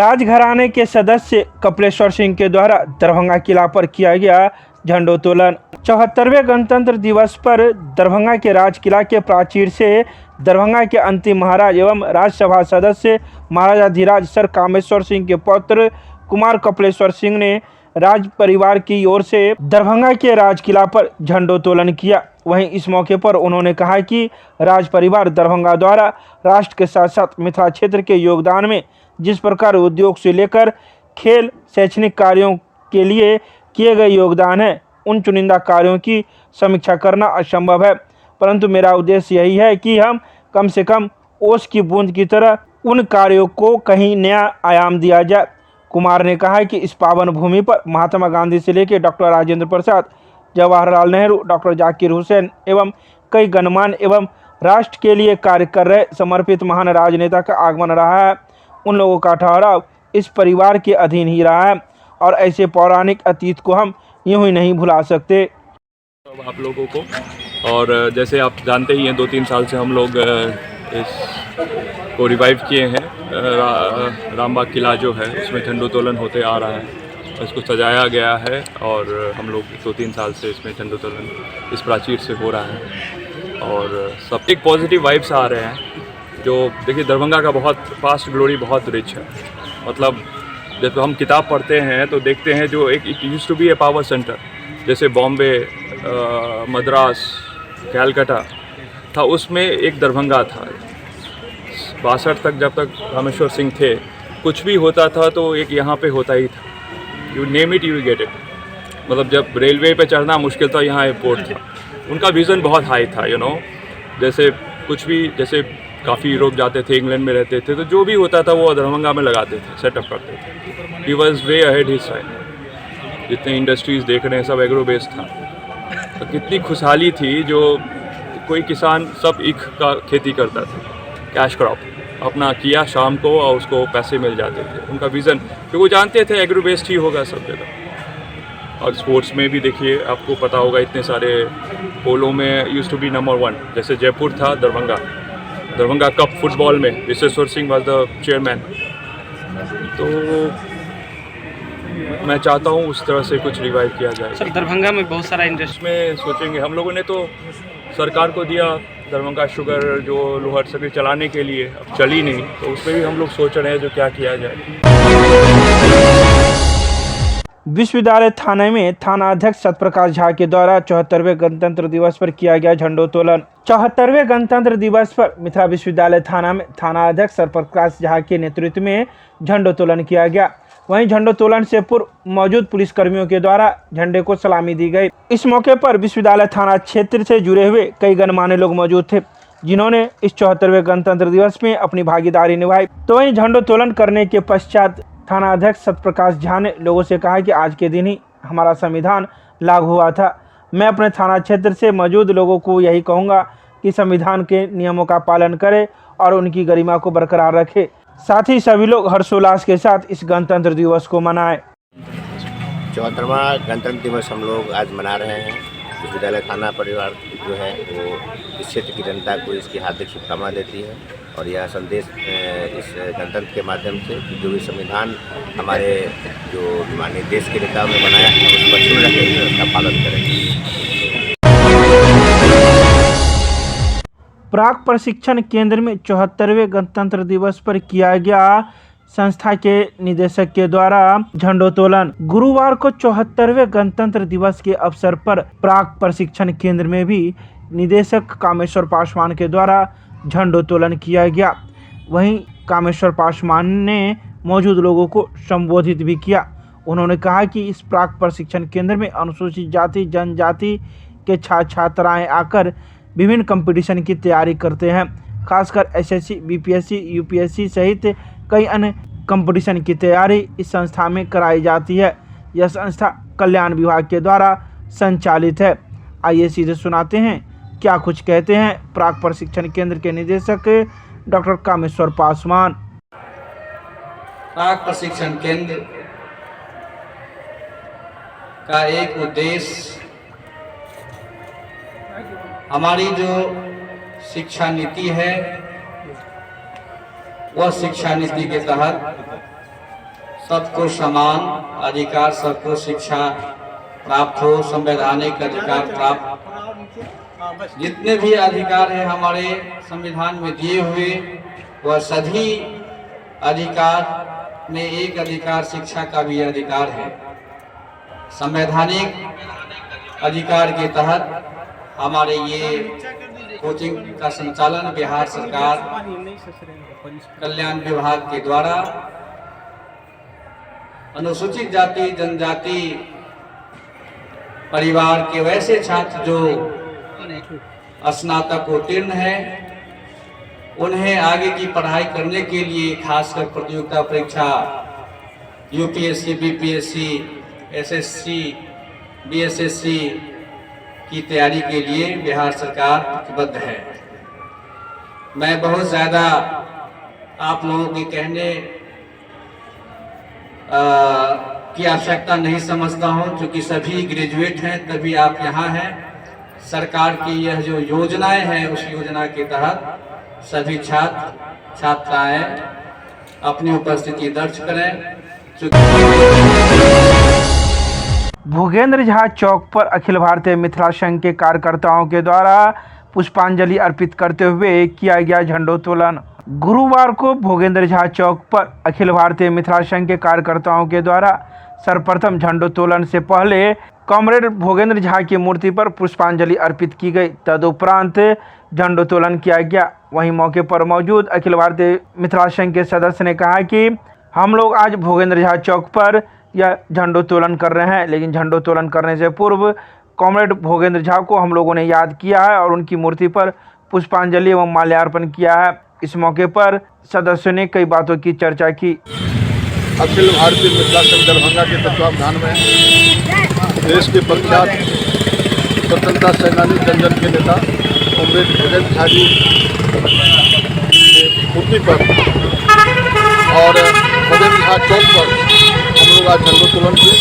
राजघराने के सदस्य कपिलेश्वर सिंह के द्वारा दरभंगा किला पर किया गया झंडोत्तोलन। 74वें गणतंत्र दिवस पर दरभंगा के राज किला के प्राचीर से दरभंगा के अंतिम महाराज एवं राज्यसभा सदस्य महाराजाधिराज सर कामेश्वर सिंह के पौत्र कुमार कपिलेश्वर सिंह ने राज परिवार की ओर से दरभंगा के राज किला पर झंडोत्तोलन किया। वहीं इस मौके पर उन्होंने कहा कि राज परिवार दरभंगा द्वारा राष्ट्र के साथ साथ मिथिला क्षेत्र के योगदान में जिस प्रकार उद्योग से लेकर खेल शैक्षणिक कार्यों के लिए किए गए योगदान है, उन चुनिंदा कार्यों की समीक्षा करना असंभव है, परंतु मेरा उद्देश्य यही है कि हम कम से कम ओस की बूंद की तरह उन कार्यों को कहीं नया आयाम दिया जाए। कुमार ने कहा कि इस पावन भूमि पर महात्मा गांधी से लेकर डॉक्टर राजेंद्र प्रसाद, जवाहरलाल नेहरू, डॉक्टर जाकिर हुसैन एवं कई गणमान्य एवं राष्ट्र के लिए कार्य कर रहे समर्पित महान राजनेता का आगमन रहा है। उन लोगों का ठहराव इस परिवार के अधीन ही रहा है और ऐसे पौराणिक अतीत को हम यूं ही नहीं भुला सकते। आप लोगों को, और जैसे आप जानते ही हैं 2-3 साल से हम लोग इस को रिवाइव किए हैं। रामबाग किला जो है उसमें झंडोत्तोलन होते आ रहा है, इसको सजाया गया है और हम लोग 2-3 साल से इसमें झंडोत्तोलन इस प्राचीर से हो रहा है और सब एक पॉजिटिव वाइब्स आ रहे हैं। जो देखिए दरभंगा का बहुत पास्ट ग्लोरी बहुत रिच है। मतलब जब हम किताब पढ़ते हैं तो देखते हैं जो एक used to be a power centre, जैसे बॉम्बे, मद्रास, कैलकाटा था, उसमें एक दरभंगा था। 62 तक जब तक कामेश्वर सिंह थे, कुछ भी होता था तो एक यहाँ पे होता ही था। You name it you get it. मतलब जब रेलवे पे चढ़ना मुश्किल था, यहाँ एयरपोर्ट था। उनका विज़न बहुत हाई था, जैसे कुछ भी, जैसे काफ़ी यूरोप जाते थे, इंग्लैंड में रहते थे, तो जो भी होता था वो दरभंगा में लगाते थे, सेटअप करते थे। He was way ahead his time. जितने इंडस्ट्रीज़ देख रहे हैं सब एग्रो बेस्ड था। तो कितनी खुशहाली थी, जो कोई किसान सब ईख का खेती करता था, कैश क्रॉप अपना किया शाम को और उसको पैसे मिल जाते थे। उनका विज़न, क्योंकि वो जानते थे एग्रो बेस्ड ही होगा सब जगह। और स्पोर्ट्स में भी देखिए, आपको पता होगा इतने सारे पोलो में यूज्ड टू बी नंबर 1, जैसे जयपुर था, दरभंगा कप फुटबॉल में Vishweshwar Singh was the chairman. तो मैं चाहता हूँ उस तरह से कुछ रिवाइव किया जाए। सर, दरभंगा में बहुत सारा इंडस्ट्री में सोचेंगे हम लोगों ने, तो सरकार को दिया दरभंगा शुगर जो लोहार सर्किट चलाने के लिए, अब चली नहीं, तो उसमें भी हम लोग सोच रहे हैं जो क्या किया जाए। विश्वविद्यालय थाने में थाना अध्यक्ष सत्यप्रकाश झा के द्वारा 74वें गणतंत्र दिवस पर किया गया झंडोत्तोलन। 74वें गणतंत्र दिवस पर मिथिला विश्वविद्यालय थाना में थाना अध्यक्ष सत्यप्रकाश झा के नेतृत्व में झंडोत्तोलन किया गया। वहीं झंडोत्तोलन से पूर्व मौजूद पुलिसकर्मियों के द्वारा झंडे को सलामी दी गई। इस मौके पर विश्वविद्यालय थाना क्षेत्र से जुड़े हुए कई गणमान्य लोग मौजूद थे, जिन्होंने इस 74वें गणतंत्र दिवस में अपनी भागीदारी निभाई। तो वहीं झंडोत्तोलन करने के पश्चात थाना अध्यक्ष सत्यप्रकाश झा ने लोगों से कहा कि आज के दिन ही हमारा संविधान लागू हुआ था। मैं अपने थाना क्षेत्र से मौजूद लोगों को यही कहूँगा कि संविधान के नियमों का पालन करें और उनकी गरिमा को बरकरार रखें। साथ ही सभी लोग हर्षोल्लास के साथ इस गणतंत्र दिवस को मनाएं। 74वां गणतंत्र दिवस हम लोग आज मना रहे हैं। विश्वविद्यालय थाना परिवार जो है वो इस क्षेत्र की जनता को इसकी हार्दिक शुभकामना देती है और यह संदेश इस गणतंत्र के माध्यम से जो भी संविधान हमारे जो माननीय देश के नेताओं ने बनाया है उस पर सुन रखेंगे, उसका पालन करेंगे। प्राक प्रशिक्षण केंद्र में 74वें गणतंत्र दिवस पर किया गया संस्था के निदेशक के द्वारा झंडोत्तोलन। गुरुवार को 74वें गणतंत्र दिवस के अवसर पर प्राक प्रशिक्षण केंद्र में भी निदेशक कामेश्वर पासवान के द्वारा झंडोत्तोलन किया गया। वहीं कामेश्वर पासवान ने मौजूद लोगों को संबोधित भी किया। उन्होंने कहा कि इस प्राक प्रशिक्षण केंद्र में अनुसूचित जाति जनजाति के छात्राएं आकर विभिन्न कंपटीशन की तैयारी करते हैं। खासकर एसएससी, बीपीएससी, यूपीएससी सहित कई अन्य कंपटीशन की तैयारी इस संस्था में कराई जाती है। यह संस्था कल्याण विभाग के द्वारा संचालित है। आइए सीधे सुनाते हैं क्या कुछ कहते हैं प्राक प्रशिक्षण केंद्र के निदेशक डॉक्टर कामेश्वर पासवान। प्राक प्रशिक्षण केंद्र का एक उद्देश्य हमारी जो शिक्षा नीति है, वह शिक्षा नीति के तहत सबको समान अधिकार, सबको शिक्षा प्राप्त हो, संवैधानिक अधिकार प्राप्त, जितने भी अधिकार हैं हमारे संविधान में दिए हुए, वह सभी अधिकार में एक अधिकार शिक्षा का भी अधिकार है। संवैधानिक अधिकार के तहत हमारे ये कोचिंग का संचालन बिहार सरकार कल्याण विभाग के द्वारा अनुसूचित जाति जनजाति परिवार के वैसे छात्र जो स्नातक उत्तीर्ण हैं, उन्हें आगे की पढ़ाई करने के लिए खासकर प्रतियोगिता परीक्षा यूपीएससी, बीपीएससी, एसएससी, बीएसएससी की तैयारी के लिए बिहार सरकार प्रतिबद्ध है। मैं बहुत ज़्यादा आप लोगों के कहने की आवश्यकता नहीं समझता हूं, क्योंकि सभी ग्रेजुएट हैं तभी आप यहाँ हैं। सरकार की यह जो योजनाएं हैं, उस योजना के तहत सभी छात्र छात्राएं अपनी उपस्थिति दर्ज करें। भूगेंद्र झा चौक पर अखिल भारतीय मिथिला संघ के कार्यकर्ताओं के द्वारा पुष्पांजलि अर्पित करते हुए किया गया झंडोत्तोलन। गुरुवार को भूगेंद्र झा चौक पर अखिल भारतीय मिथिला संघ के कार्यकर्ताओं के द्वारा सर्वप्रथम झंडोत्तोलन से पहले कॉमरेड भूगेंद्र झा की मूर्ति पर पुष्पांजलि अर्पित की गई। तदुपरांत झंडोत्तोलन किया गया। वहीं मौके पर मौजूद अखिल भारतीय मिथिला संघ के सदस्य ने कहा कि हम लोग आज भूगेंद्र झा चौक पर यह झंडोत्तोलन कर रहे हैं, लेकिन झंडोत्तोलन करने से पूर्व कॉमरेड भूगेंद्र झा को हम लोगों ने याद किया है और उनकी मूर्ति पर पुष्पांजलि एवं माल्यार्पण किया है। इस मौके पर सदस्यों ने कई बातों की चर्चा की। अखिल भारतीय मिथिला संघ दरभंगा के तत्वावधान में देश के प्रख्यात स्वतंत्रता सेनानी जन के नेता कॉमरेड भूगेंद्र झा जी की मूर्ति पर और भूगेंद्र झा चौक पर हम लोग आज झंडोत्तोलन किए।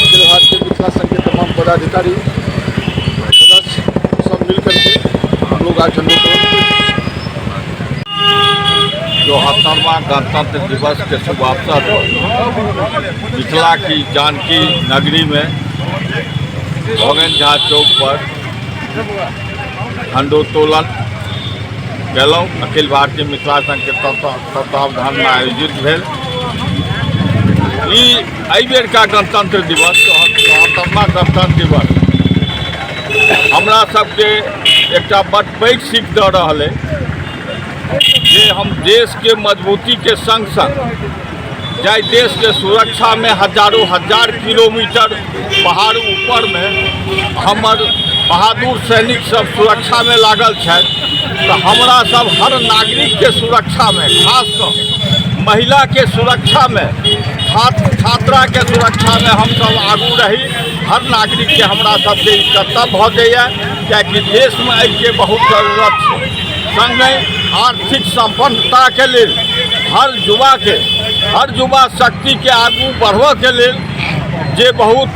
अखिल भारतीय मिथिला संघ के तमाम पदाधिकारी सदस्य सब मिलकर के हम लोग आज झंडोत्तोलन किए। 74वां गणतंत्र दिवस के शुभ अवसर पर मिथिला की जानकी नगरी में भूगेंद्र झा चौक पर झंडोत्तोलन कयलहुँ। अखिल भारतीय मिथिला संघ के तत्वावधान में आयोजित भेल। एहि बेर का गणतंत्र दिवस 74वां गणतंत्र दिवस हमरा सबके एकटा बड़ पैघ सीख दऽ रहल है जे हम देश के मजबूती के संग संग जाहि देश के सुरक्षा में हजारों हजार किलोमीटर पहाड़ ऊपर में हमर बहादुर सैनिक सब सुरक्षा में लागल छथि, तो हमरा सब हर नागरिक के सुरक्षा में, खासकर महिला के सुरक्षा में, छात्रा के सुरक्षा में हम सब आगू रही। हर नागरिक के हमरा सबके कर्तव्य भऽ जाइए, कियाकि देश में एहिके बहुत जरूरत है। संगे आर्थिक संपन्नता के लेल हर युवा शक्ति के आगू बढ़बऽ के लेल जे बहुत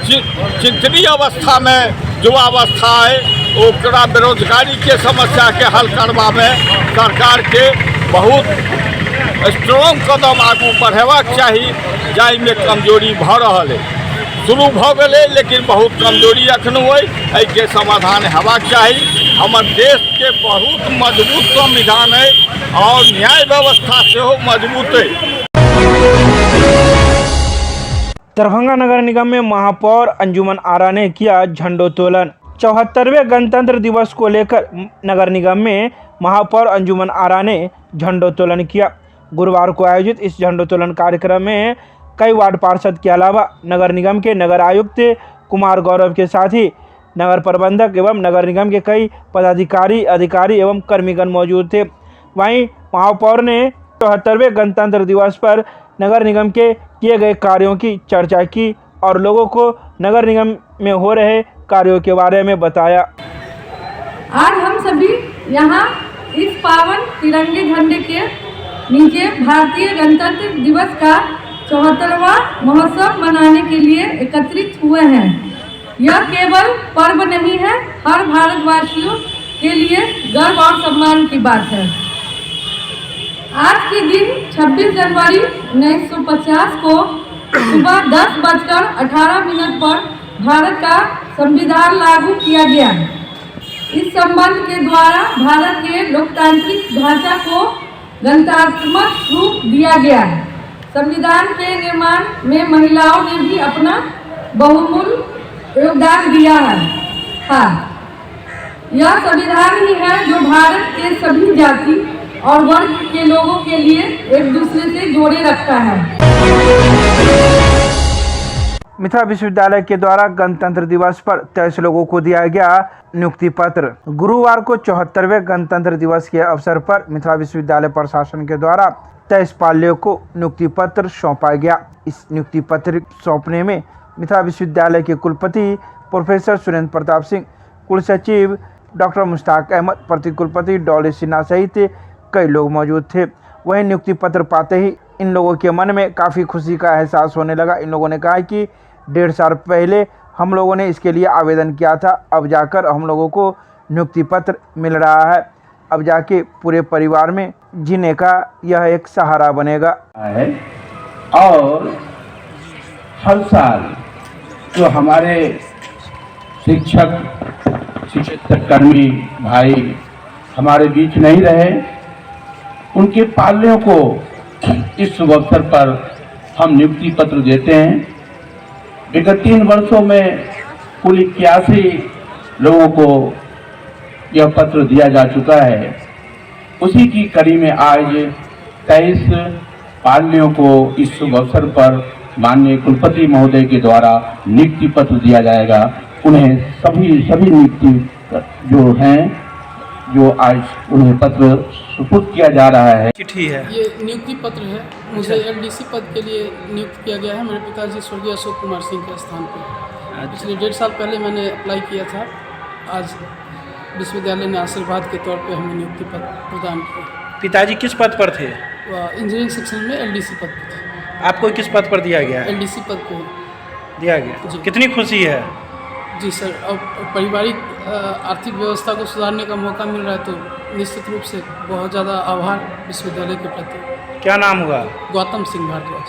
चिंतनीय अवस्था में युवावस्था है, ओकरा बेरोजगारी के समस्या के हल करबा में सरकार के बहुत स्ट्रॉन्ग कदम आगू बढ़ेबाक चाही, जाहि में कमजोरी भऽ रहल है। शुरू भऽ गेलै लेकिन बहुत कमजोरी एखनो है, के समाधान हेबाक चाही। हमर देश के बहुत मजबूत संविधान है और न्याय व्यवस्था सेहो मजबूत है। दरभंगा नगर निगम में महापौर अंजुमन आरा ने किया झंडोत्तोलन। 74वें गणतंत्र दिवस को लेकर नगर निगम में महापौर अंजुमन आरा ने झंडोत्तोलन किया। गुरुवार को आयोजित इस झंडोत्तोलन कार्यक्रम में कई वार्ड पार्षद के अलावा नगर निगम के नगर आयुक्त कुमार गौरव के साथ ही नगर प्रबंधक एवं नगर निगम के कई पदाधिकारी, अधिकारी एवं कर्मीगण मौजूद थे। वहीं महापौर ने 74वें गणतंत्र दिवस पर नगर निगम के किए गए कार्यों की चर्चा की और लोगों को नगर निगम में हो रहे कार्यों के बारे में बताया। आज हम सभी यहाँ इस पावन तिरंगे झंडे के नीचे भारतीय गणतंत्र दिवस का 74वां महोत्सव मनाने के लिए एकत्रित हुए हैं। यह केवल पर्व नहीं है, हर भारतवासियों के लिए गर्व और सम्मान की बात है। आज के दिन 26 जनवरी 1950 को सुबह 10:18 पर भारत का संविधान लागू किया गया। इस संबंध के द्वारा भारत के लोकतांत्रिक ढांचा को गणतंत्रात्मक रूप दिया गया है। संविधान के निर्माण में महिलाओं ने भी अपना बहुमूल्य योगदान दिया है। हाँ, यह संविधान ही है जो भारत के सभी जाति और वर्ग के लोगों के लिए एक दूसरे से जोड़े रखता है। मिथिला विश्वविद्यालय के द्वारा गणतंत्र दिवस पर 23 लोगों को दिया गया नियुक्ति पत्र। गुरुवार को 74वें गणतंत्र दिवस के अवसर पर मिथिला विश्वविद्यालय प्रशासन के द्वारा 23 पाल्यों को नियुक्ति पत्र सौंपा गया। इस नियुक्ति पत्र सौंपने में मिथिला विश्वविद्यालय के कुलपति प्रोफेसर सुरेंद्र प्रताप सिंह, कुलसचिव डॉक्टर मुश्ताक अहमद, प्रतिकुलपति डॉली सिन्हा सहित कई लोग मौजूद थे। वहीं नियुक्ति पत्र पाते ही इन लोगों के मन में काफ़ी खुशी का एहसास होने लगा। इन लोगों ने कहा कि 1.5 साल पहले हम लोगों ने इसके लिए आवेदन किया था, अब जाकर हम लोगों को नियुक्ति पत्र मिल रहा है। अब जाके पूरे परिवार में जीने का यह एक सहारा बनेगा। और हर साल जो हमारे शिक्षककर्मी भाई हमारे बीच नहीं रहे, उनके पाल्यों को इस शुभ अवसर पर हम नियुक्ति पत्र देते हैं। विगत 3 वर्षों में कुल 81 लोगों को यह पत्र दिया जा चुका है। उसी की कड़ी में आज 23 पाल्यों को इस शुभ अवसर पर माननीय कुलपति महोदय के द्वारा नियुक्ति पत्र दिया जाएगा। उन्हें सभी नियुक्ति जो हैं, जो आज उन्हें पत्र सुपुर्द किया जा रहा है। चिट्ठी है, ये नियुक्ति पत्र है। मुझे एलडीसी पद के लिए नियुक्त किया गया है मेरे पिताजी स्वर्गीय अशोक कुमार सिंह के स्थान पर। पिछले 1.5 साल पहले मैंने अप्लाई किया था। आज विश्वविद्यालय ने आशीर्वाद के तौर पे हमें नियुक्ति पत्र प्रदान किया। पिताजी किस पद पर थे? इंजीनियरिंग सेक्शन में एलडीसी पद पर थे। आपको किस पद पर दिया गया है? एलडीसी पद पे दिया गया जी। कितनी खुशी है? जी सर, अब पारिवारिक आर्थिक व्यवस्था को सुधारने का मौका मिल रहा है तो निश्चित रूप से बहुत ज़्यादा आभार विश्वविद्यालय के प्रति। क्या नाम हुआ? गौतम सिंह भारद्वाज।